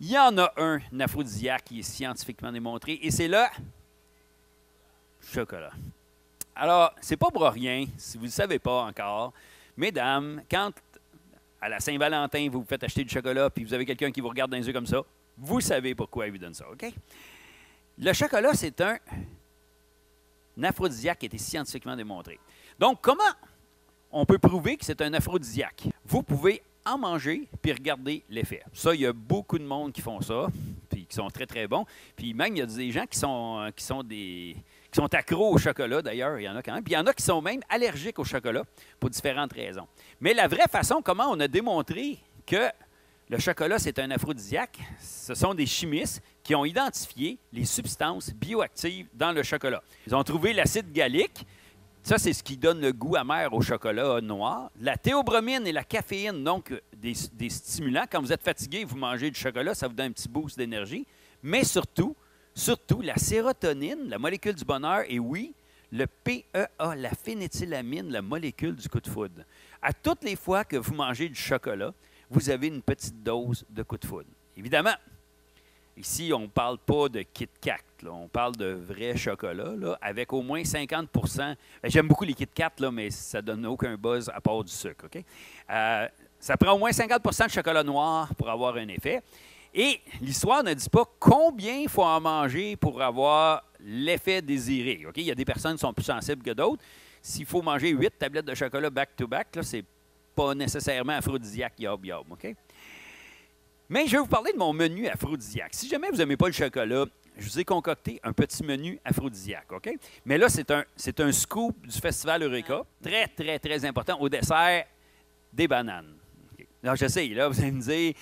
y en a un aphrodisiaque qui est scientifiquement démontré, et c'est le chocolat. Alors, c'est pas pour rien, si vous ne le savez pas encore, mesdames, quand à la Saint-Valentin, vous vous faites acheter du chocolat, puis vous avez quelqu'un qui vous regarde dans les yeux comme ça, vous savez pourquoi il vous donne ça, OK? Le chocolat, c'est un aphrodisiaque qui a été scientifiquement démontré. Donc, comment on peut prouver que c'est un aphrodisiaque? Vous pouvez en manger puis regarder l'effet. Ça, il y a beaucoup de monde qui font ça, puis qui sont très, très bons. Puis même, il y a des gens qui sont accros au chocolat, d'ailleurs, il y en a quand même. Puis il y en a qui sont même allergiques au chocolat pour différentes raisons. Mais la vraie façon, comment on a démontré que le chocolat, c'est un aphrodisiaque, ce sont des chimistes qui ont identifié les substances bioactives dans le chocolat. Ils ont trouvé l'acide gallique. Ça, c'est ce qui donne le goût amer au chocolat noir. La théobromine et la caféine, donc des stimulants. Quand vous êtes fatigué, vous mangez du chocolat, ça vous donne un petit boost d'énergie. Mais surtout, la sérotonine, la molécule du bonheur, et oui, le PEA, la phénéthylamine, la molécule du coup de foudre. À toutes les fois que vous mangez du chocolat, vous avez une petite dose de coup de foudre. Évidemment, ici, on ne parle pas de Kit Kat, là. On parle de vrai chocolat, là, avec au moins 50 J'aime beaucoup les Kit Kat, là, mais ça ne donne aucun buzz à part du sucre. Okay? Ça prend au moins 50 de chocolat noir pour avoir un effet. Et l'histoire ne dit pas combien il faut en manger pour avoir l'effet désiré. Okay? Il y a des personnes qui sont plus sensibles que d'autres. S'il faut manger 8 tablettes de chocolat back-to-back, c'est pas nécessairement aphrodisiaque, yob-yob. Okay? Mais je vais vous parler de mon menu aphrodisiaque. Si jamais vous n'aimez pas le chocolat, je vous ai concocté un petit menu aphrodisiaque. OK? Mais là, c'est un scoop du Festival Eureka. Très, très, très important. Au dessert, des bananes. Okay. Alors, je sais, là, vous allez me dire,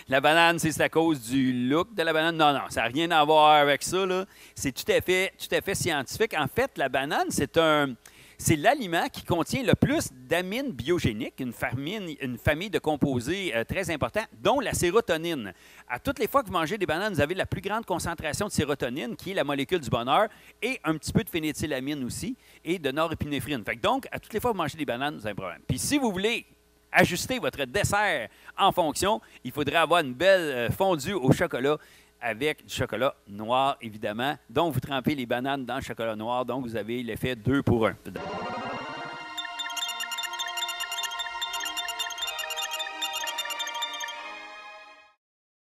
la banane, c'est à cause du look de la banane. Non, non, ça n'a rien à voir avec ça. C'est tout à fait scientifique. En fait, la banane, c'est l'aliment qui contient le plus d'amines biogéniques, une famille de composés très importants, dont la sérotonine. À toutes les fois que vous mangez des bananes, vous avez la plus grande concentration de sérotonine, qui est la molécule du bonheur, et un petit peu de phénéthylamine aussi, et de norépinéphrine. Fait que donc, à toutes les fois que vous mangez des bananes, vous avez un problème. Puis si vous voulez ajuster votre dessert en fonction, il faudrait avoir une belle fondue au chocolat, avec du chocolat noir, évidemment. Donc, vous trempez les bananes dans le chocolat noir. Donc, vous avez l'effet 2 pour 1.